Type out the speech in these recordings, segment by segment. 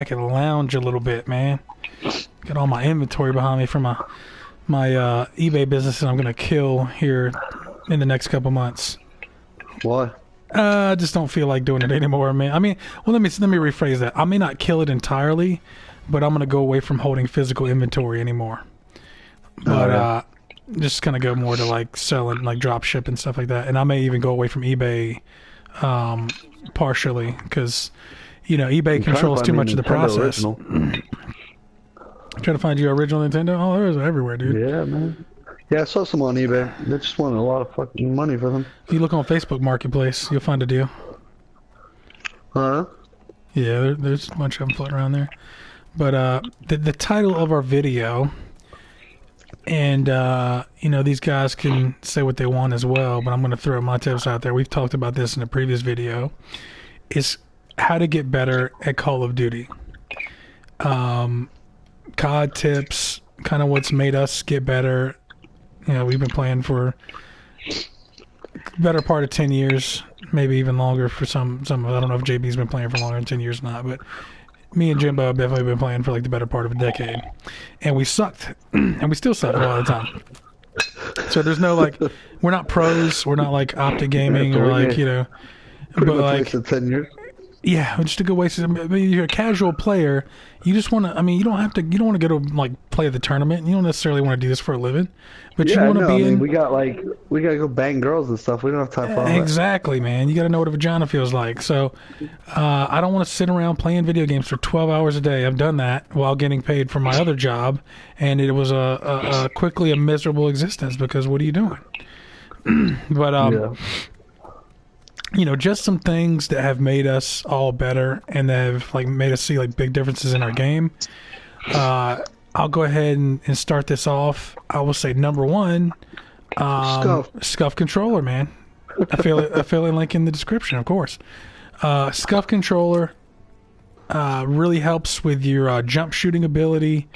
I can lounge a little bit, man. Got all my inventory behind me for my eBay business, and I'm gonna kill here in the next couple months. Why? I just don't feel like doing it anymore, man. I mean, well, let me rephrase that. I may not kill it entirely, but I'm gonna go away from holding physical inventory anymore. But just gonna go more to like selling, like drop ship and stuff like that. And I may even go away from eBay partially because eBay controls too much of the process. Trying to find your original Nintendo. Oh, there's everywhere, dude. Yeah, man. Yeah, I saw some on eBay. They just wanted a lot of fucking money for them. If you look on Facebook Marketplace, you'll find a deal. Huh? Yeah, there's a bunch of them floating around there. But the title of our video, and these guys can say what they want as well, but I'm going to throw my tips out there. We've talked about this in a previous video. Is how to get better at Call of Duty. COD tips, kind of what's made us get better. We've been playing for better part of 10 years, maybe even longer for some. I don't know if JB's been playing for longer than 10 years or not, but me and Jimbo have definitely been playing for like the better part of a decade. And we sucked, and we still suck a lot of the time. So there's no like, we're not pros, we're not like Optic Gaming or like, Pretty but much like, wasted 10 years. yeah, just a good way. I mean, you're a casual player. You just want to. I mean, you don't want to go to like play the tournament. You don't necessarily want to do this for a living, but you want to be in. We gotta go bang girls and stuff. We don't have time for all that. Exactly, man. You got to know what a vagina feels like. So, I don't want to sit around playing video games for 12 hours a day. I've done that while getting paid for my other job, and it was quickly a miserable existence because what are you doing? But Yeah. Just some things that have made us all better and that have like made us see like big differences in our game. I'll go ahead and start this off. I will say number one, Scuff controller, man. Affiliate link in the description, of course. Scuff controller really helps with your jump shooting ability.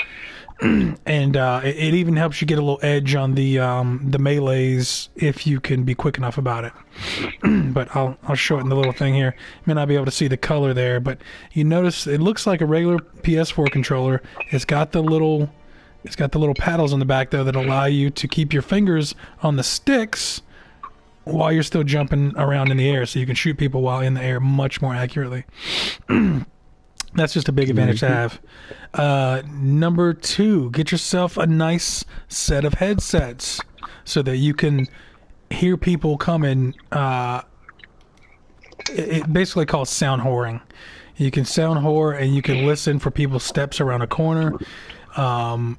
And it even helps you get a little edge on the melees if you can be quick enough about it. But I'll show it in the little thing here. You may not be able to see the color there, but you notice it looks like a regular PS4 controller. It's got the little paddles on the back though that allow you to keep your fingers on the sticks while you're still jumping around in the air, so you can shoot people while in the air much more accurately. That's just a big advantage to have. Number two, get yourself a nice set of headsets so that you can hear people coming. It basically called sound whoring. You can sound whore and you can listen for people's steps around a corner. I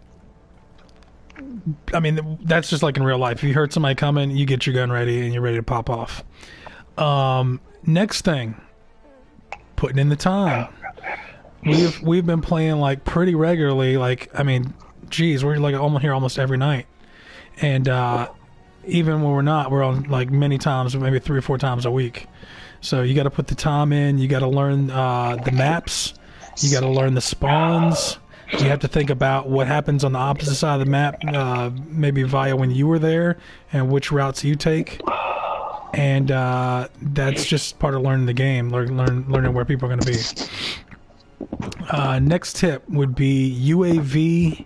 mean, that's just like in real life. If you heard somebody coming, you get your gun ready and you're ready to pop off. Next thing, putting in the time. We've been playing like pretty regularly. Like, I mean, geez, we're like almost here almost every night, and even when we're not, we're on like many times, maybe 3 or 4 times a week. So you got to put the time in. You got to learn the maps. You got to learn the spawns. You have to think about what happens on the opposite side of the map, maybe via when you were there, and which routes you take. And that's just part of learning the game, learning where people are going to be. Next tip would be UAV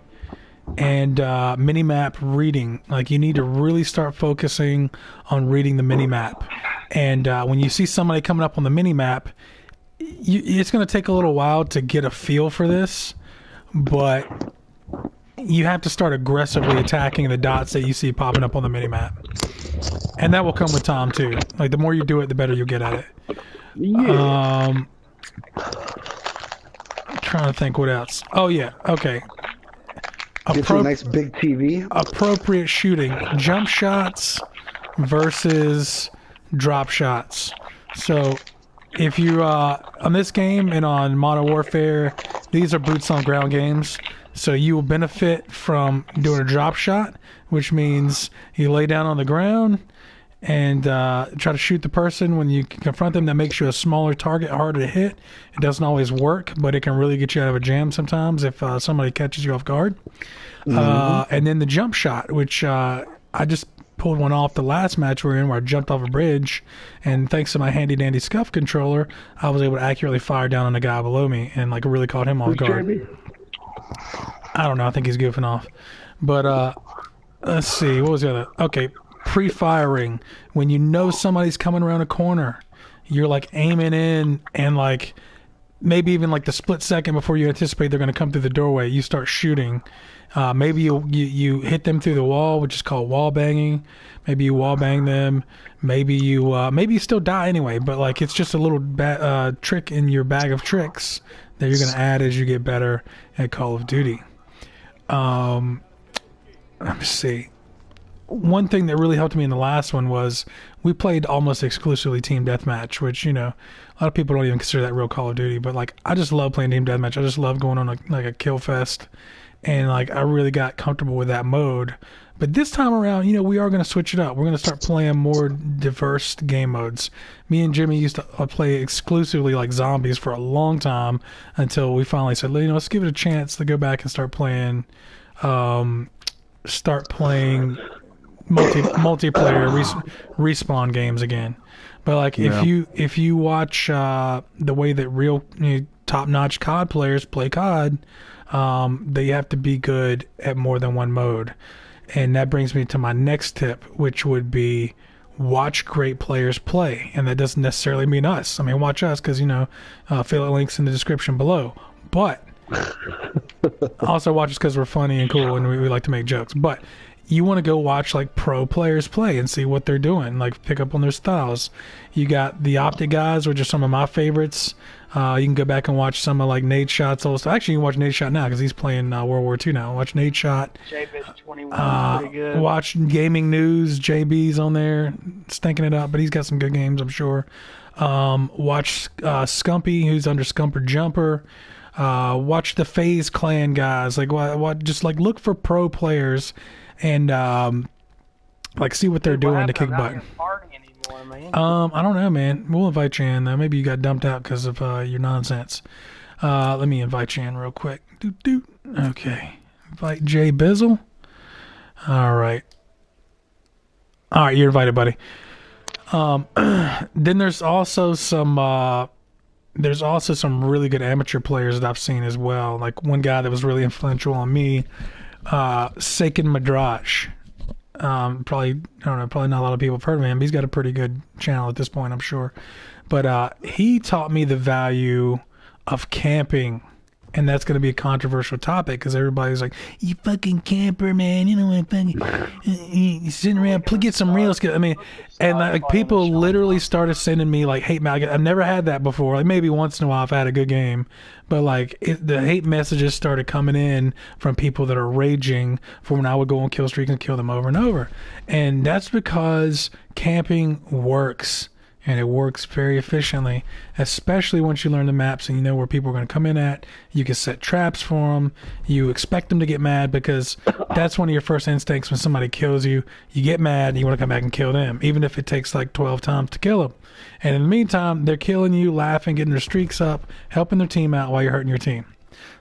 and minimap reading. Like, you need to really start focusing on reading the minimap. And when you see somebody coming up on the minimap, it's going to take a little while to get a feel for this, but you have to start aggressively attacking the dots that you see popping up on the minimap. And that will come with time too. Like, the more you do it, the better you get at it. Yeah. Trying to think what else. Oh yeah, okay. Get you a nice big TV. Appropriate shooting. Jump shots versus drop shots. So if you on this game and on Modern Warfare, these are boots on ground games. So you will benefit from doing a drop shot, which means you lay down on the ground and try to shoot the person. When you confront them, that makes you a smaller target, harder to hit. It doesn't always work, but it can really get you out of a jam sometimes if somebody catches you off guard. And then the jump shot, which I just pulled one off the last match we were in where I jumped off a bridge, and thanks to my handy dandy scuff controller, I was able to accurately fire down on the guy below me and like really caught him off guard. Jamie? I don't know. I think he's goofing off. But let's see. What was the other? Okay, pre-firing. When you know somebody's coming around a corner, you're like aiming in, and like maybe even like the split second before you anticipate they're going to come through the doorway, you start shooting. Maybe you hit them through the wall, which is called wall banging. Maybe you wall bang them. Maybe you still die anyway. But like it's just a little trick in your bag of tricks that you're going to add as you get better at Call of Duty. Let me see. One thing that really helped me in the last one was we played almost exclusively team deathmatch, which, you know, a lot of people don't even consider that real Call of Duty, but like I just love playing team deathmatch. I just love going on a kill fest, and like I really got comfortable with that mode. But this time around, you know, we are going to switch it up. We're going to start playing more diverse game modes. Me and Jimmy used to play exclusively like zombies for a long time until we finally said, you know, let's give it a chance to go back and start playing multiplayer respawn games again. But like if you watch the way that real top-notch COD players play COD, they have to be good at more than one mode. And that brings me to my next tip, which would be watch great players play. And that doesn't necessarily mean us. I mean, watch us because, you know, affiliate links in the description below. But also watch us because we're funny and cool and we like to make jokes. But you want to go watch like pro players play and see what they're doing, like pick up on their styles. You got the Optic guys, which are some of my favorites. You can go back and watch some of like Nate Shot's old stuff. Actually, you can watch Nate Shot now because he's playing World War II now. Watch Nate Shot. JBit21, pretty good. Watch Gaming News. JB's on there, stinking it up, but he's got some good games, I'm sure. Watch Scumpy, who's under Scumper Jumper. Watch the FaZe Clan guys. Like, what? Just like look for pro players and like see what they're doing to kick butt. I don't know, man. We'll invite you in. Maybe you got dumped out because of your nonsense. Let me invite you in real quick. Okay. Invite Jay Bizzle. All right, you're invited, buddy. Then there's also some really good amateur players that I've seen as well. Like one guy that was really influential on me, Sakin Madrash. Probably not a lot of people have heard of him, but he's got a pretty good channel at this point, I'm sure. But he taught me the value of camping, and that's going to be a controversial topic because everybody's like, "You fucking camper, man! You know what? You sitting around, get some real skills." I mean, and like people literally started sending me like hate mail. I've never had that before. Like maybe once in a while I've had a good game, but like the hate messages started coming in from people that are raging for when I would go on kill streak and kill them over and over, and that's because camping works. And it works very efficiently, especially once you learn the maps and you know where people are going to come in at. You can set traps for them. You expect them to get mad because that's one of your first instincts when somebody kills you. You get mad and you want to come back and kill them, even if it takes like 12 times to kill them. And in the meantime, they're killing you, laughing, getting their streaks up, helping their team out while you're hurting your team.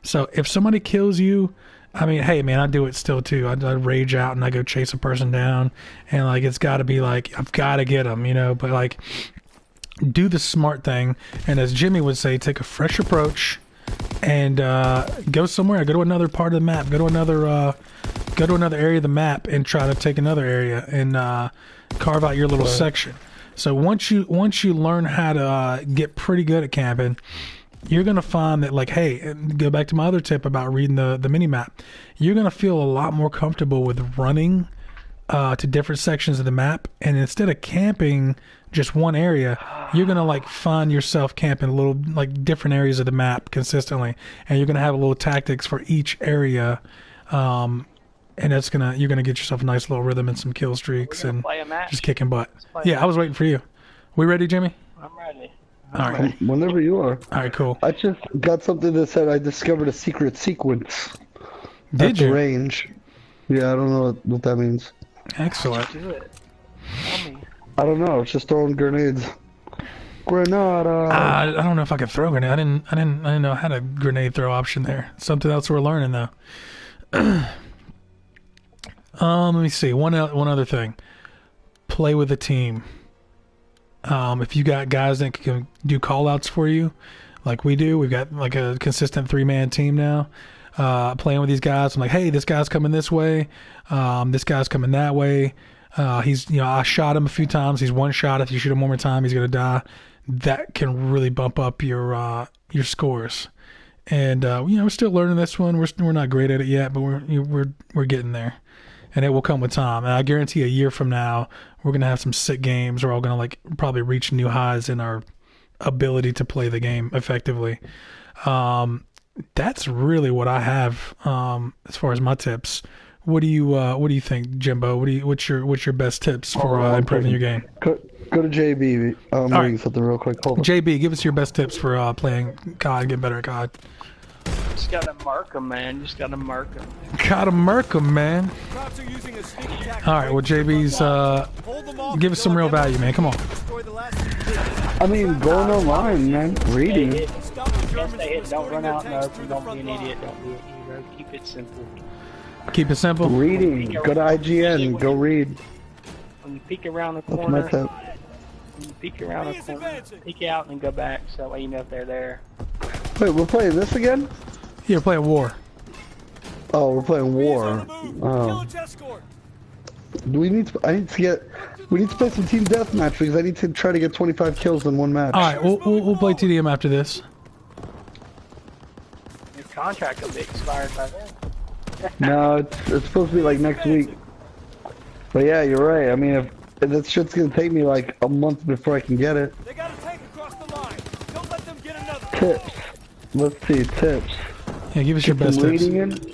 So if somebody kills you, I mean, hey, man, I do it still, too. I rage out and I go chase a person down. And, like, it's got to be like, I've got to get them, you know. But, like, do the smart thing. And as Jimmy would say, take a fresh approach and go somewhere. Go to another part of the map. Go to another area of the map and try to take another area and carve out your little section. So once you learn how to get pretty good at camping, you're going to find that, like, hey, and go back to my other tip about reading the mini-map. You're going to feel a lot more comfortable with running to different sections of the map. And instead of camping just one area, you're going to, like, find yourself camping little, like, different areas of the map consistently. And you're going to have a little tactics for each area. And you're going to get yourself a nice little rhythm and some kill streaks and just kicking butt. Yeah, I was waiting for you. We ready, Jimmy? I'm ready. All right. Whenever you are. All right, cool. I just got something that said I discovered a secret sequence. Did you? At the range. Yeah, I don't know what that means. Excellent. Do it. Tell me. I don't know. It's just throwing grenades. Grenada. I don't know if I could throw a grenade. I didn't know I had a grenade throw option there. Something else we're learning though. Let me see. One other thing. play with a team. If you got guys that can do call outs for you, like we do, we've got like a consistent 3-man team now. Playing with these guys, I'm like, hey, this guy's coming this way, this guy's coming that way. He's, I shot him a few times. He's one shot. If you shoot him one more time, he's gonna die. That can really bump up your scores. And we're still learning this one. We're not great at it yet, but we're getting there, and it will come with time. And I guarantee a year from now, we're gonna have some sick games. We're all gonna like probably reach new highs in our ability to play the game effectively. That's really what I have as far as my tips. What do you think, Jimbo? What's your best tips for improving your game? Go to JB. I'm All reading right. something real quick. Hold on. JB, give us your best tips for playing COD, get better at COD. Just gotta mark them, man. Just gotta mark them. Gotta murk 'em, man. Cops are using a sneak attack. All right, well, JB's Hold them off. give us some real value, man. Come on. Destroy the last- I mean, going online, man. Reading. Stop the Yes, Germans they hit. from Don't escorting run their out in the tanks open. through the Don't be front an line. idiot. Don't be an idiot. Keep it simple. Keep it simple. Reading. Go to IGN. Go read. When you peek around the That's my corner, tip. when you peek around the corner, peek out and go back. So that way you know if they're there. Wait, we're playing this again? Here, play a war. Oh, we're playing He's on War. the move. Oh. Pillage escort. Do we need to? We need to play some team deathmatch because I need to try to get 25 kills in one match. All right, we'll play TDM after this. Your contract will be expired by then. No, it's supposed to be like next week. But yeah, you're right. I mean, if that shit's gonna take me like a month before I can get it. They got a tank across the line. Don't let them get another. Tips. Let's see, tips. Yeah, give us your best Some tips. reading in.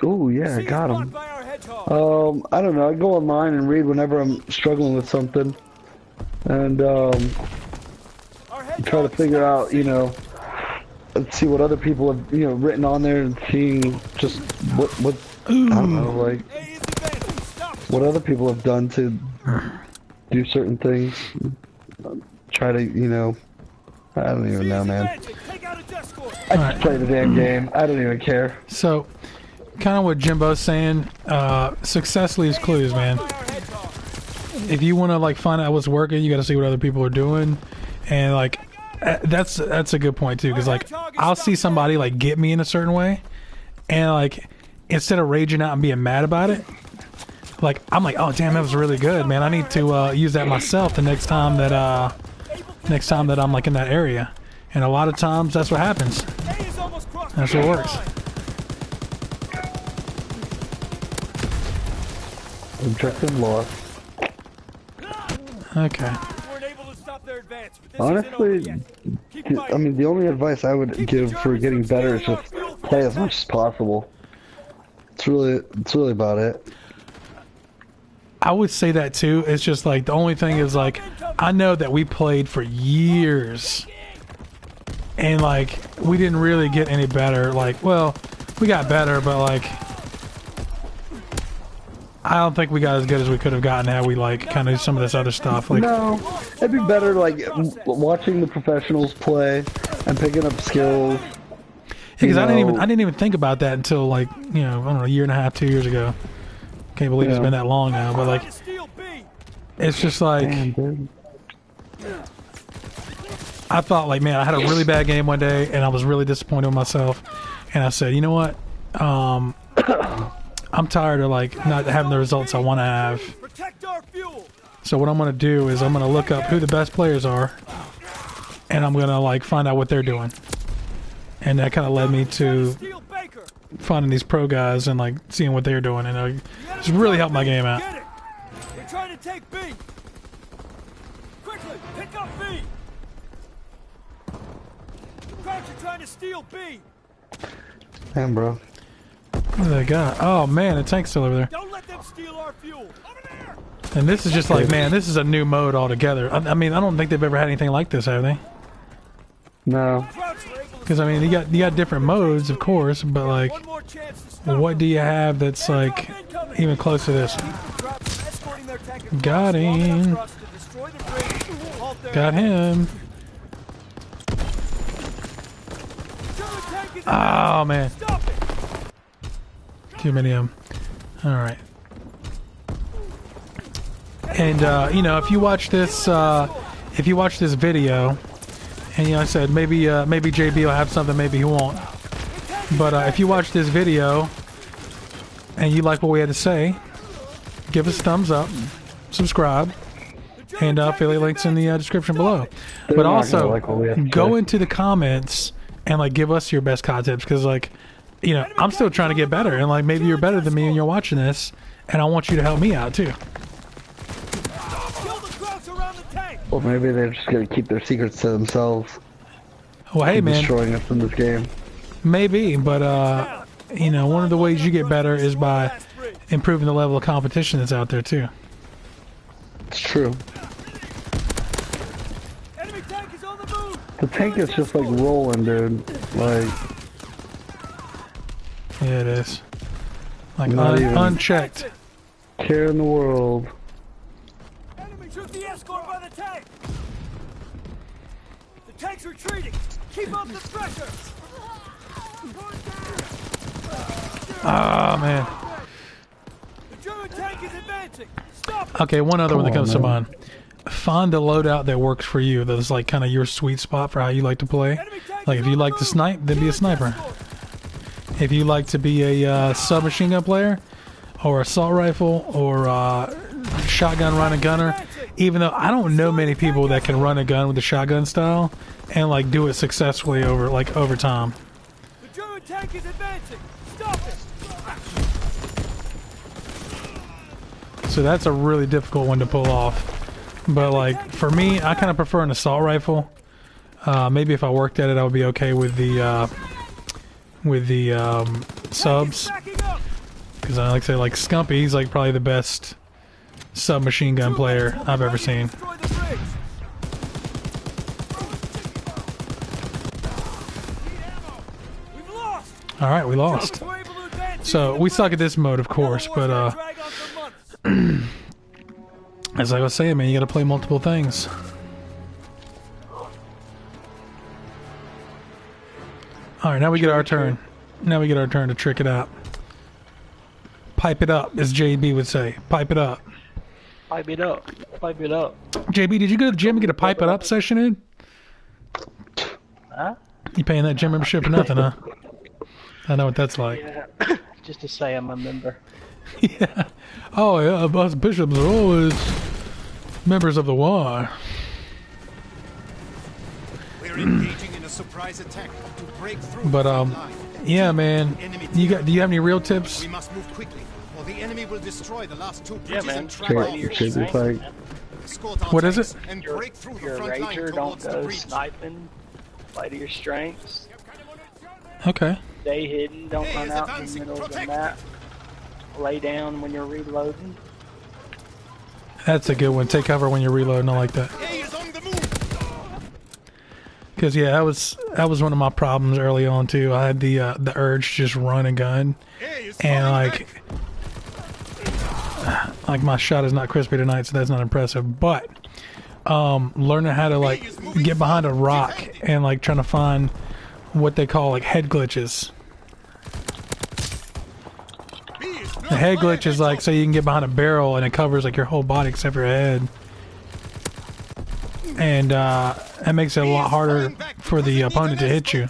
Oh yeah, I See got blocked him. by our hedgehog. I don't know. I go online and read whenever I'm struggling with something, and Our try to hedgehog figure out, see what other people have, written on there and seeing just what I don't know, like A is advancing. Stop. what other people have done to do certain things. Try to, I don't C even is know, man. advancing. Take out a escort. I just play the damn game. I don't even care. So, kind of what Jimbo's saying, success leaves clues, man. By our hedgehog. If you want to like find out what's working, you got to see what other people are doing, and like that's a good point too, because like I'll see somebody like get me in a certain way, and like instead of raging out and being mad about it, like I'm like, oh damn, that was really good, man. I need to use that myself the next time that I'm like in that area, and a lot of times that's what happens. A is almost crossed. That's what works. Objective lost. Okay. We weren't able to stop their advance, but this isn't over Honestly, yet. Keep fighting. I mean, the only advice I would give for getting better is just play as much as possible. It's really about it. I would say that too. It's just like the only thing is like I know that we played for years and like we didn't really get any better. Like, well, we got better, but like I don't think we got as good as we could have gotten had we like kind of do some of this other stuff. Like, No, it'd be better like watching the professionals play and picking up skills. because you I know- didn't even think about that until like I don't know, a year and a half, 2 years ago. Can't believe it's Yeah. been that long now. But like, Trying to steal B. it's just like. Damn, dude. I thought like, man, I had a really bad game one day and I was really disappointed with myself. And I said, you know what? I'm tired of like not having the results I want to have. Protect our fuel. So what I'm going to do is I'm going to look up who the best players are and I'm going to like find out what they're doing. And that kind of led me to Steal Baker. finding these pro guys and like seeing what they're doing. And it's really helped my game out. Get it. They're trying to take B. Quickly, pick up B. Crouch are trying to steal B. Damn, bro. What do they got? Oh man, the tank's still over there. Don't let them steal our fuel. Over there. And this is just like, man, this is a new mode altogether. I mean, I don't think they've ever had anything like this, have they? No. Crouch were able to Because I mean, you got different modes, of course, but like, one more chance to stop what do you have that's like even close to this? Crouch escorting their tank across Got long enough him. for us to destroy the bridge, halt their Got him. German tank is Oh man, Stop it. too many of them. All right. And you know, if you watch this video, and you know, I said maybe JB will have something, maybe he won't. But if you watch this video and you like what we had to say, give us a thumbs up, subscribe, and affiliate links in the description below. But also, go into the comments and like give us your best COD tips, because like, you know, I'm still trying to get better, and like maybe you're better than me and you're watching this, and I want you to help me out too. Or maybe they're just gonna keep their secrets to themselves. Well, hey man, destroying us in this game. Maybe, but you know, one of the ways you get better is by improving the level of competition that's out there too. It's true. Enemy tank is on the move. The tank is just like rolling, dude. Like, yeah, it is. Like unchecked. Care in the world. Enemy took the escort by the tank. The tank's retreating. Keep up the pressure. Oh man. The German tank is advancing. Stop it. Okay, one other one that comes to mind. Find a loadout that works for you. That's like kind of your sweet spot for how you like to play. Like if you like to snipe, then be a sniper. If you like to be a submachine gun player, or assault rifle, or shotgun run and gunner, even though I don't know many people that can run a gun with the shotgun style and like do it successfully over time. The German tank is advancing. Stop it. So that's a really difficult one to pull off. But like for me, I kind of prefer an assault rifle. Maybe if I worked at it, I would be okay with the subs. Because I like to say, like Scumpy, he's like probably the best submachine gun player I've ever seen. All right, we lost. So we suck at this mode, of course, but as I was saying, man, you got to play multiple things. All right, now we get our turn. Now we get our turn to trick it out. Pipe it up, as JB would say. Pipe it up. Pipe it up. Pipe it up. JB, did you go to the gym and get a pipe it up session in? Huh? You paying that gym membership for nothing, huh? I know what that's like. Yeah. Just to say I'm a member. Yeah. Oh, yeah, us bishops are always members of the Y. We're engaging in a surprise attack to break through. But yeah, man. Do you have any real tips? We must move quickly, or the enemy will destroy the last two Yeah, bridges man. and trap off. What is it? And You're break through a the front line rager, don't towards the go bridge. sniping. Play to your strengths. Okay. Stay hidden, don't Hey, run is out in the advancing. middle of the Protect. map. Lay down when you're reloading. That's a good one. Take cover when you're reloading. I like that. A is on the move. Because yeah, that was one of my problems early on too. I had the urge to just run and gun, A is and falling like my shot is not crispy tonight, so that's not impressive. But learning how to like get behind a rock and like trying to find what they call like head glitches. The head glitch is like, so you can get behind a barrel and it covers like your whole body except for your head. And that makes it a lot harder for the opponent to hit you.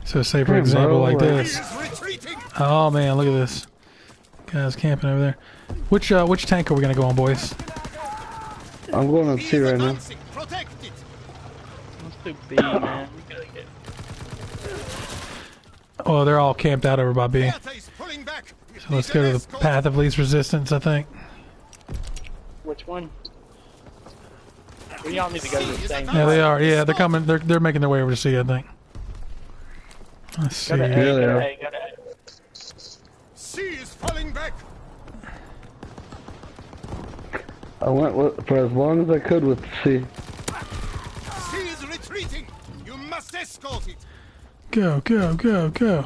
So say for example like this. Oh man, look at this. Guys camping over there. Which tank are we gonna go on, boys? I'm going on C right now. Protect it. Let's do B, man. We gotta get. Oh, they're all camped out over by B. Bertha is pulling back. So let's go to the path of least resistance, I think. Which one? We all need to go to the same. Yeah, they are. Yeah, they're coming. They're making their way over to C, I think. Let's see. Go to A, Yeah, go they to are. A, go to A. C is falling back. I went for as long as I could with C. C is retreating. You must escort it. Go, go, go, go.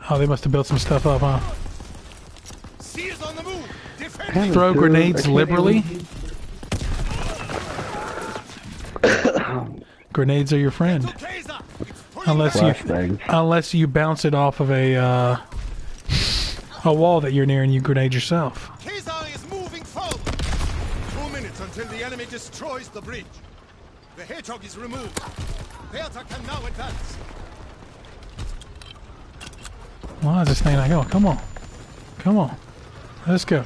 Oh, they must have built some stuff up, huh? C is on the move. Defend Damn it, Throw dude. grenades I can't liberally. even- Grenades are your friend, Taser. It's pulling unless you Flashbangs. unless you bounce it off of a a wall that you're near and you grenade yourself. Kazar is moving forward. 2 minutes until the enemy destroys the bridge. The hedgehog is removed. Bertha can now advance. Why is this thing not going? Come on. Come on. Let's go.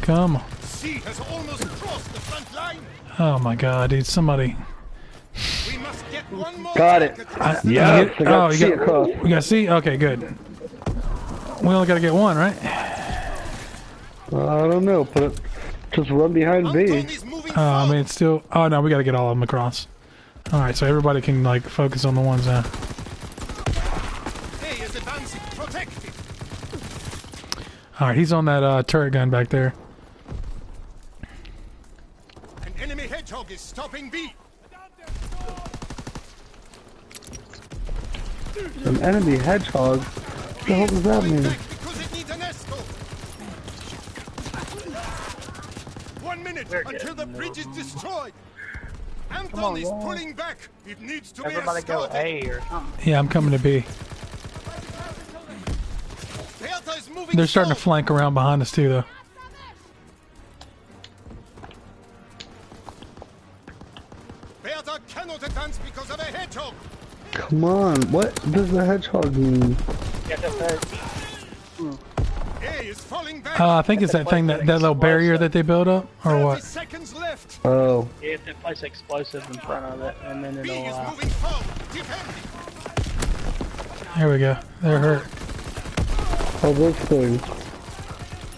Come on. C has almost crossed the front line. Oh my god, dude. Somebody. We must get one more. Got it. Yeah. You got C? Okay, good. We only gotta get one, right? I don't know, but just run behind B. I mean, it's still... Oh, no, we gotta get all of them across. Alright, so everybody can, like, focus on the ones now. A is advancing. Protect it. Alright, he's on that turret gun back there. An enemy hedgehog is stopping B. An enemy hedgehog? What the hell does that mean? Because it needs an escort. 1 minute until the bridge is destroyed. Anton is pulling back. It needs to Everybody be go escorted. A or something. Yeah, I'm coming to B. Bertha is moving They're starting to forward. flank around behind us, too, though. Bertha cannot advance because of a hedgehog. Come on, what does the hedgehog mean? Get the first. A is falling back. I think it's that thing, that little barrier that they built up, or 30 what? seconds left. Oh, You have to place explosives in front of it, and then B it'll. is moving forward. Defend it. There we go. They're hurt. oh, this thing.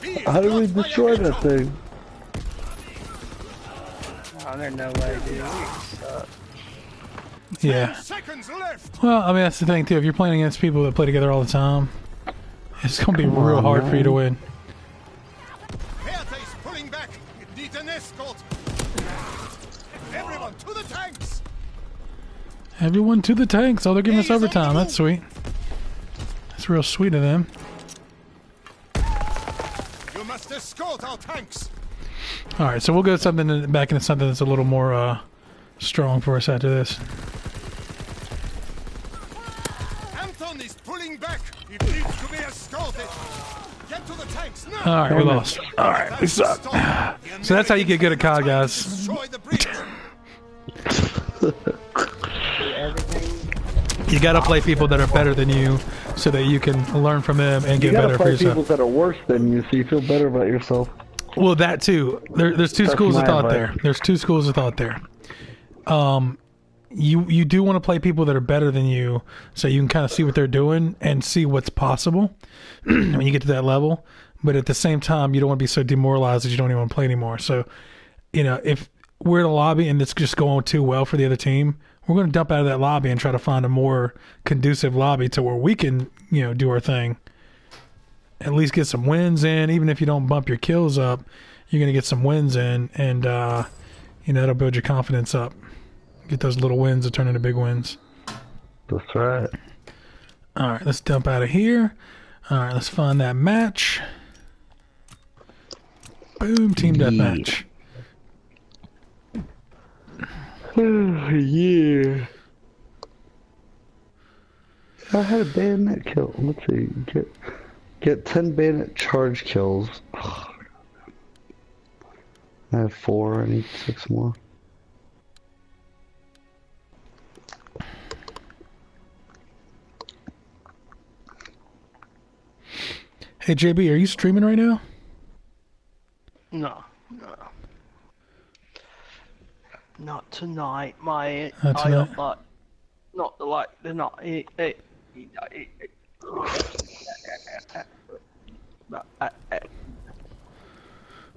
B is How did we blocked by a destroy that hedgehog. thing? Oh, there's no way, dude. We suck. Yeah. 10 seconds left. Well, I mean, that's the thing, too. If you're playing against people that play together all the time, it's going to be real on, hard for you to win. Bertha is pulling back. It needs an escort. Everyone to the tanks. Everyone to the tanks. Oh, they're giving us Hey, he's on overtime. the That's sweet. That's real sweet of them. You must escort our tanks. All right, so we'll go something back into something that's a little more strong for us after this. Anton is pulling back. It needs to be escorted. Get to the tanks now. All right, we lost. All right, we suck. So that's how you get good at COD, guys. Destroy the bridge. You got to play people that are better than you so that you can learn from them and You get gotta better for play people yourself. that are worse than you so you feel better about yourself. Well, that too. There's two That's schools of my thought advice. there. There's two schools of thought there. You do want to play people that are better than you so you can kind of see what they're doing and see what's possible when you get to that level. But at the same time, you don't want to be so demoralized that you don't even want to play anymore. So, you know, if we're in a lobby and it's just going too well for the other team, we're going to dump out of that lobby and try to find a more conducive lobby to where we can, you know, do our thing. At least get some wins in. Even if you don't bump your kills up, you're going to get some wins in, and you know, that'll build your confidence up. Get those little wins to turn into big wins. That's right. All right, let's dump out of here. All right, let's find that match. Boom, team deathmatch. Yeah. I had a bayonet kill. Let's see. Get 10 bayonet charge kills. I have 4. I need 6 more. Hey, JB, are you streaming right now? No. Not tonight, mate. Not tonight? Not like they're not.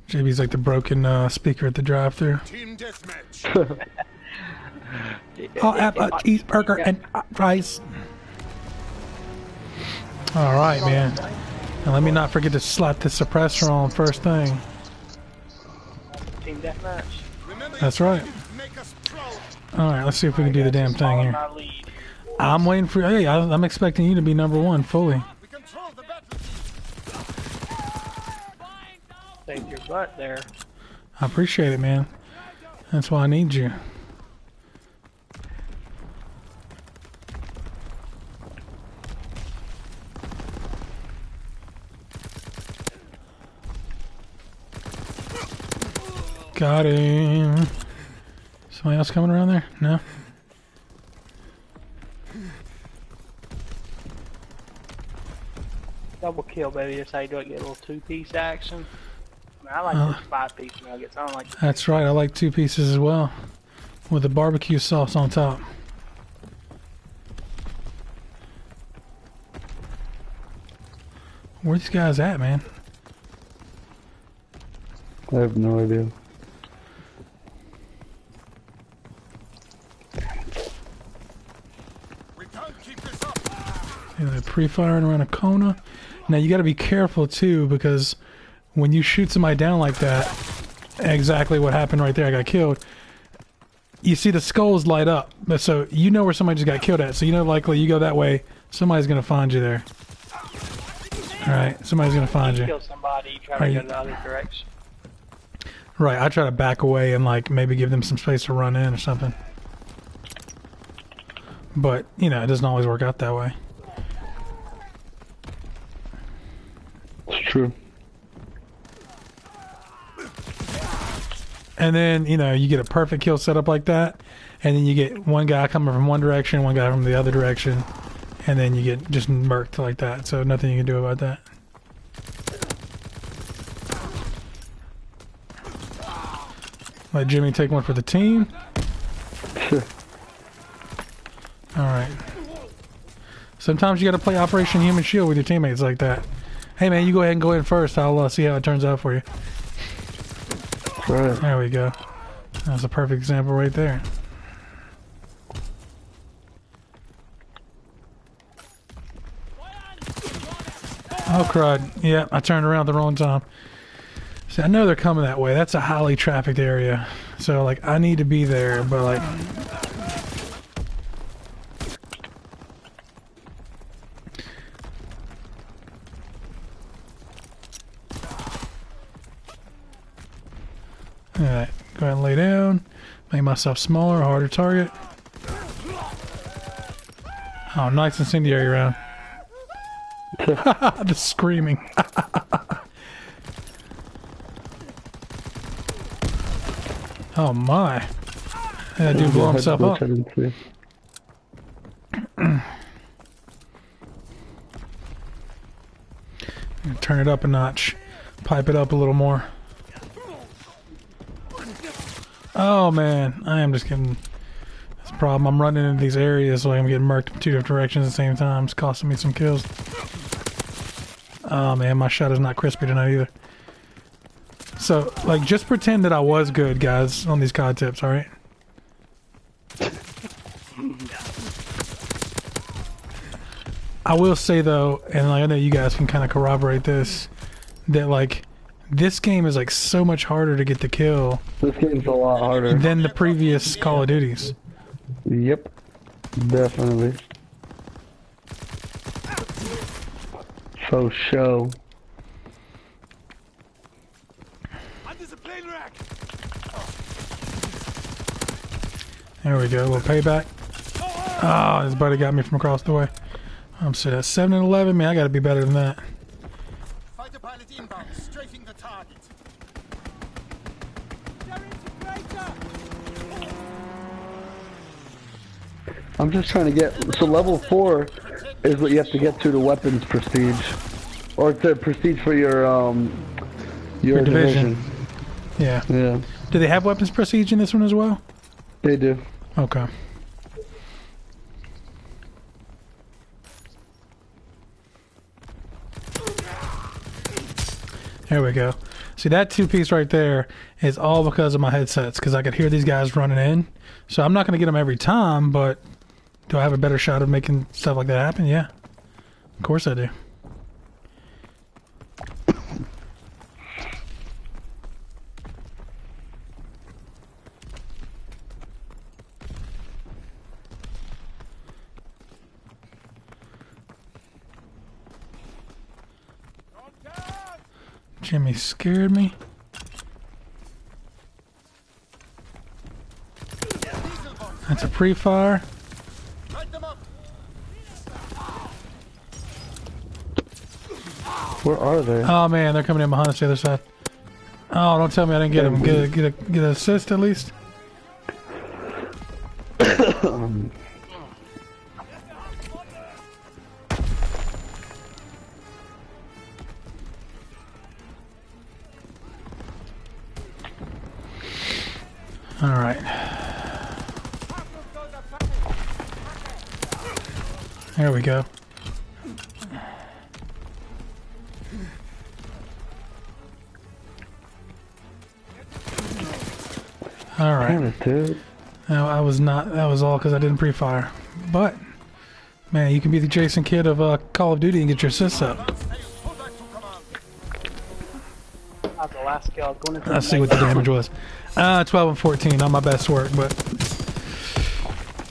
JB's like the broken speaker at the drive-thru. Team deathmatch. I'll have a cheeseburger and fries. All right, man. And let me not forget to slap the suppressor on first thing. Team deathmatch. Remember, That's right. make us proud. All right, let's see if we can do the damn thing here. I'm waiting for. Hey, I'm expecting you to be number one fully. We control the battlefield. Saved your butt there. I appreciate it, man. That's why I need you. Got him. Somebody else coming around there? No? Double kill, baby. That's how you do it. Get a little two-piece action. I mean, I like this 5-piece nuggets. I don't like. That's right. I like 2 pieces as well, with the barbecue sauce on top. Where these guys at, man? I have no idea. We can't keep this up. Yeah, they're pre-firing around a Kona. Now you got to be careful too, because when you shoot somebody down like that, exactly what happened right there. I got killed. You see the skulls light up, but so you know where somebody just got killed at. So you know, likely you go that way, somebody's gonna find you there. All right, somebody's gonna find you. Kill somebody. Try to go the other direction. Right, I try to back away and like maybe give them some space to run in or something. But you know, it doesn't always work out that way. It's true. And then, you know, you get a perfect kill setup like that, and then you get one guy coming from one direction, one guy from the other direction, and then you get just murked like that, so nothing you can do about that. Let Jimmy take one for the team. Alright. Sometimes you gotta play Operation Human Shield with your teammates like that. Hey man, you go ahead and go in first, I'll see how it turns out for you. Right. There we go. That's a perfect example right there. Oh crud. Yeah, I turned around at the wrong time. See, I know they're coming that way. That's a highly trafficked area. So like I need to be there, but like alright, go ahead and lay down. Make myself smaller, harder target. Oh, nice incendiary round. The screaming. Oh my. That dude blew himself up. Turn it up a notch. Pipe it up a little more. Oh man, I am just getting... That's a problem. I'm running into these areas so I'm getting murked in 2 different directions at the same time. It's costing me some kills. Oh man, my shot is not crispy tonight either. So, like, just pretend that I was good, guys, on these COD tips, alright? I will say, though, and like, I know you guys can kind of corroborate this, that, like, this game is, like, so much harder to get the kill. This game's a lot harder than the previous Call of Duties. Yep. Definitely. So show. There we go, a little payback. Oh, his buddy got me from across the way. I'm sitting at 7 and 11, man. I gotta be better than that. Fighter pilot inbound, strafing the target. I'm just trying to get... So level 4 is what you have to get to the weapons prestige. Or the prestige for your division. Yeah. Yeah. Do they have weapons prestige in this one as well? They do. Okay. There we go. See, that 2-piece right there is all because of my headsets, because I could hear these guys running in. So I'm not going to get them every time, but do I have a better shot of making stuff like that happen? Yeah. Of course I do. Jimmy scared me. That's a pre-fire. Where are they? Oh man, they're coming in behind us the other side. Oh, don't tell me I didn't get him. Get an assist at least. All right. There we go. All right. No, I was not. That was all because I didn't pre-fire. But man, you can be the Jason Kidd of Call of Duty and get your assists up. The last kill. Let's see what the damage was. 12 and 14. Not my best work, but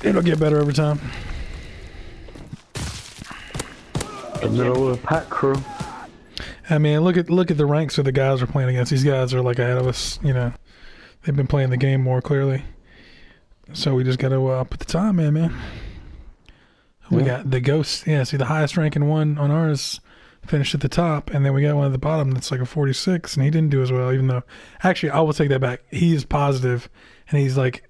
it'll get better over time. The middle of the pack crew. I mean, look at the ranks of the guys we're playing against. These guys are like ahead of us. You know, they've been playing the game more clearly. So we just got to put the time in, man. We got the Ghost. Yeah, see the highest ranking one on ours finished at the top, and then we got one at the bottom that's like a 46, and he didn't do as well. Even though, actually, I will take that back. He is positive, and he's like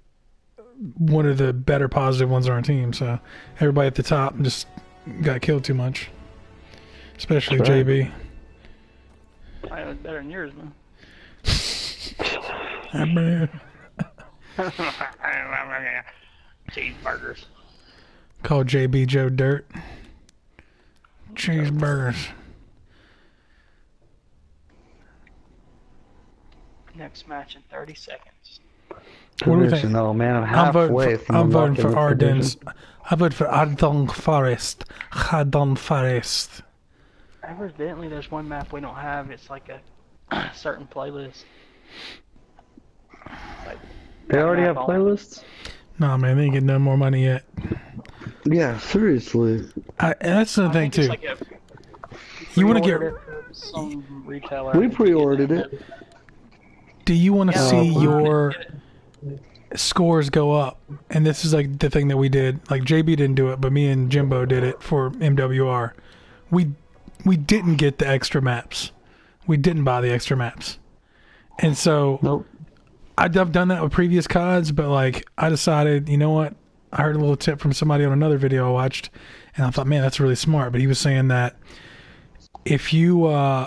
one of the better positive ones on our team. So everybody at the top just got killed too much, especially JB. Mine was better than yours, man. Cheeseburgers. Call JB Joe Dirt. Cheeseburgers. Next match in 30 seconds. What do we think? No, man, I'm halfway. I'm voting for Ardennes. I vote for Ardon Forest. Ardon Forest. Evidently, there's one map we don't have. It's like a certain playlist. Like, they already have playlists? Nah, man, they ain't getting no more money yet. Yeah, seriously. And that's the thing, too. Like you want to get... Some retailer. We pre-ordered it. Do you want to see your scores go up? And this is like the thing that we did. Like JB didn't do it, but me and Jimbo did it for MWR. We didn't get the extra maps. We didn't buy the extra maps. And so nope. I've done that with previous CODs, but like I decided, you know what? I heard a little tip from somebody on another video I watched, and I thought, man, that's really smart. But he was saying that if you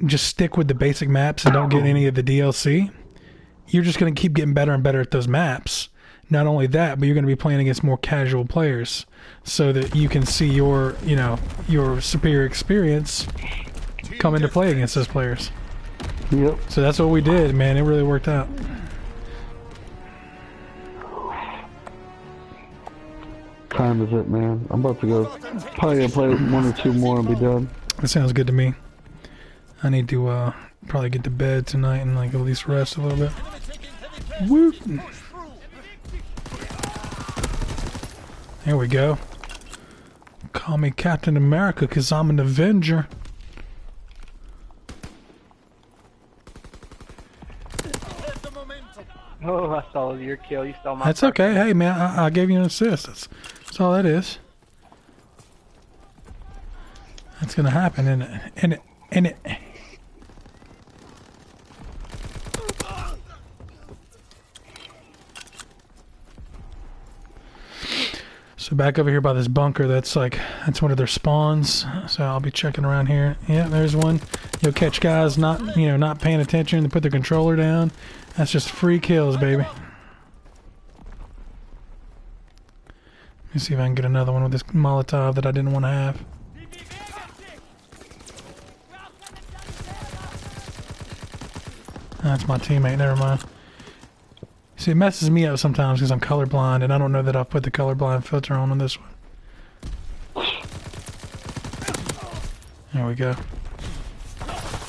just stick with the basic maps and don't get any of the DLC, you're just going to keep getting better and better at those maps. Not only that, but you're going to be playing against more casual players so that you can see your, you know, your superior experience come into play against those players. Yep. So that's what we did, man. It really worked out. Time is it, man. I'm about to go. Probably gonna play one or two more and be done. That sounds good to me. I need to probably get to bed tonight and like at least rest a little bit. Whoop. There we go. Call me Captain America because I'm an Avenger. Oh, I saw your kill. You stole my. That's okay. Hey, man, I gave you an assist. That's all that is. That's gonna happen, isn't it? So back over here by this bunker, that's one of their spawns. So I'll be checking around here. Yeah, there's one. You'll catch guys not paying attention. They put their controller down. That's just free kills, baby. Let me see if I can get another one with this Molotov that I didn't want to have. That's my teammate, never mind. See, it messes me up sometimes because I'm colorblind, and I don't know that I've put the colorblind filter on this one. There we go.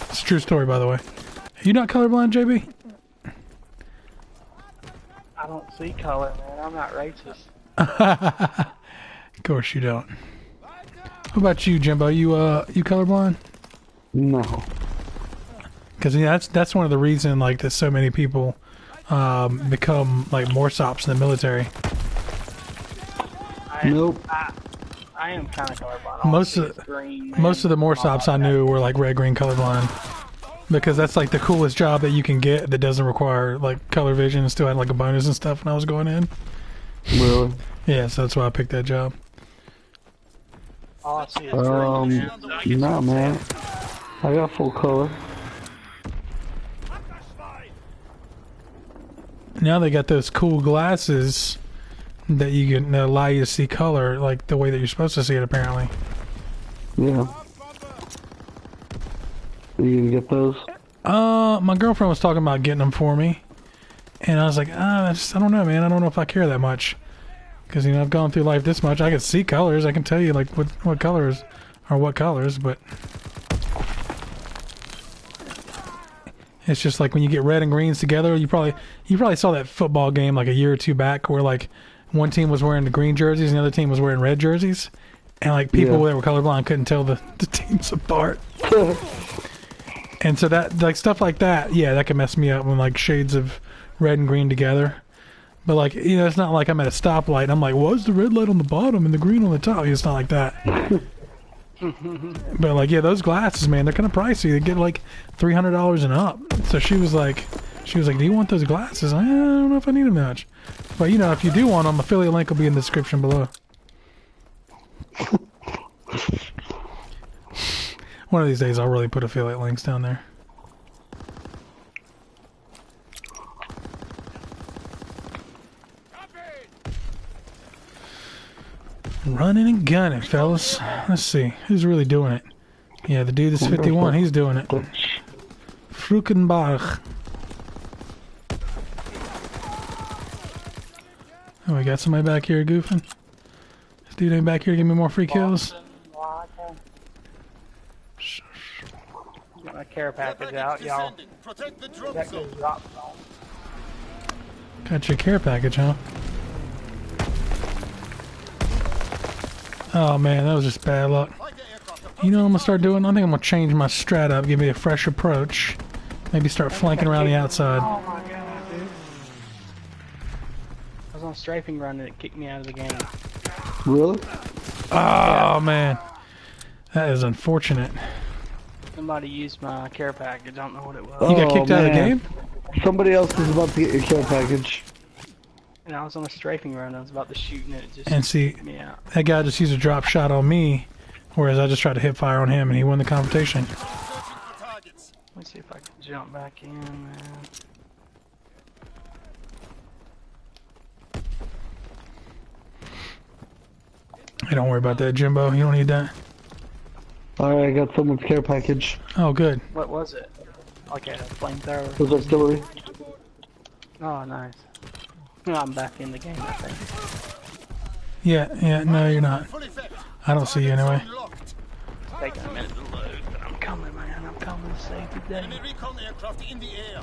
It's a true story, by the way. Are you not colorblind, JB? I don't see color, man. I'm not racist. Of course you don't. What about you, Jimbo? You colorblind? No. Because yeah, that's one of the reasons like that so many people become like Morsops in the military. Nope. I am kind of colorblind. Most of the Morsops I knew were like red-green colorblind. because that's like the coolest job that you can get that doesn't require like color vision and still had like a bonus and stuff when I was going in. Really? Yeah, so that's why I picked that job. All I see is green. Nah, man. I got full color. Now they got those cool glasses that you can that allow you to see color like the way that you're supposed to see it apparently. Yeah. Are you gonna get those? My girlfriend was talking about getting them for me, and I was like, I don't know, man. I don't know if I care that much, because you know I've gone through life this much. I can see colors. I can tell you like what colors are what colors, but it's just like when you get red and greens together. You probably saw that football game like a year or two back where like one team was wearing the green jerseys and the other team was wearing red jerseys, and like people that were colorblind couldn't tell the teams apart. And so that, like, stuff like that, yeah, that can mess me up when, like, shades of red and green together. But, like, you know, it's not like I'm at a stoplight and I'm like, what's the red light on the bottom and the green on the top? It's not like that. But, like, yeah, those glasses, man, they're kind of pricey. They get, like, $300 and up. So she was like, do you want those glasses? I don't know if I need them much. But, you know, if you do want them, affiliate link will be in the description below. One of these days I'll really put affiliate links down there. Running and gunning, fellas. Let's see. Who's really doing it? Yeah, the dude that's 51, he's doing it. Frukenbach. Oh, we got somebody back here goofing. This dude ain't back here to give me more free kills. Get my care package out, y'all. That goes drop zone. Got your care package, huh? Oh man, that was just bad luck. You know what I'm gonna start doing? I think I'm gonna change my strat up, give me a fresh approach. Maybe start flanking around the outside. Oh my god, dude. I was on strafing run and it kicked me out of the game. Really? Oh man. That is unfortunate. Somebody used my care package, I don't know what it was. You got kicked out of the game? Somebody else is about to get your care package. And I was on a strafing run, I was about to shoot and it just And see, kicked me out. that guy just used a drop shot on me, whereas I just tried to hit fire on him and he won the competition. Let me see if I can jump back in, man. Hey, don't worry about that, Jimbo. You don't need that. Alright, I got someone's care package. Oh, good. What was it? Like a flamethrower? It was artillery. Oh, nice. No, I'm back in the game, I think. Yeah, no, you're not. I don't see you anyway. It's taking a minute to load, but I'm coming, man. I'm coming to save the day. Enemy recon aircraft in the air.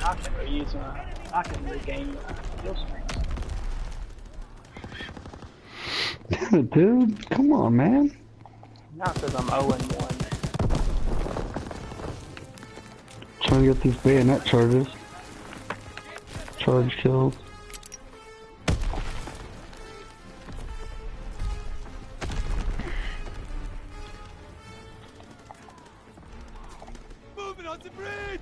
I can reuse I can regain kill streaks. Damn it, dude. Come on, man. Not because I'm 0-1. Trying to get these bayonet charges. Charge kills. Moving on the bridge!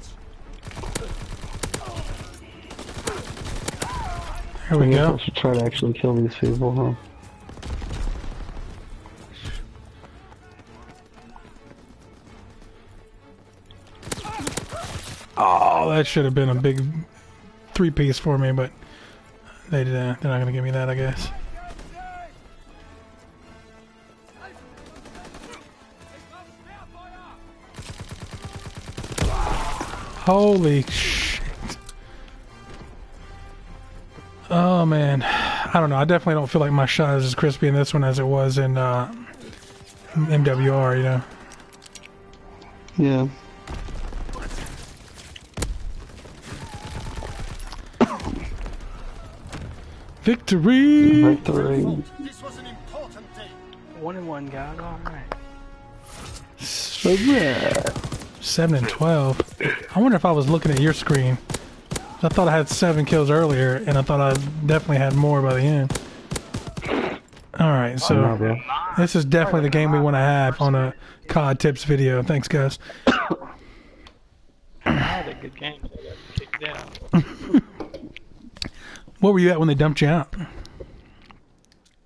Here we I guess go. I should try to actually kill these people, huh? Oh, that should have been a big three-piece for me, but they're not going to give me that, I guess. Holy shit. Oh, man. I don't know. I definitely don't feel like my shot is as crispy in this one as it was in MWR, you know? Yeah. Victory! Victory. This was an important day. 1-1, guys. Alright. So yeah. 7 and 12. I wonder if I was looking at your screen. I thought I had 7 kills earlier, and I thought I definitely had more by the end. Alright, so... Oh, no, This is definitely the game we want to have on a COD tips video. Thanks, guys. I had a good game. So I got kicked out. What were you at when they dumped you out?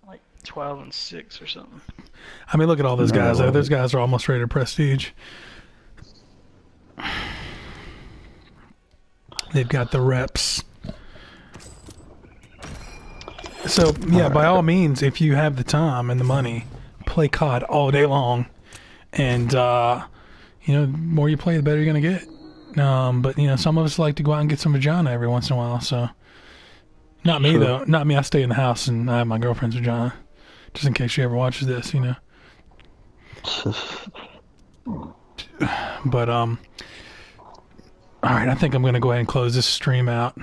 Like 12-6 or something. I mean, look at all those guys, though. Those guys are almost ready to prestige. They've got the reps. So, yeah, by all means, if you have the time and the money, play COD all day long. And, you know, the more you play, the better you're going to get. But, you know, some of us like to go out and get some vagina every once in a while, so... Not me, though. Not me. I stay in the house and I have my girlfriend's vagina. Just in case she ever watches this, you know. But, alright, I think I'm going to go ahead and close this stream out.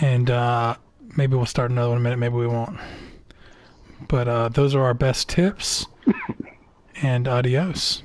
And, maybe we'll start another one in a minute, maybe we won't. But, those are our best tips. And adios.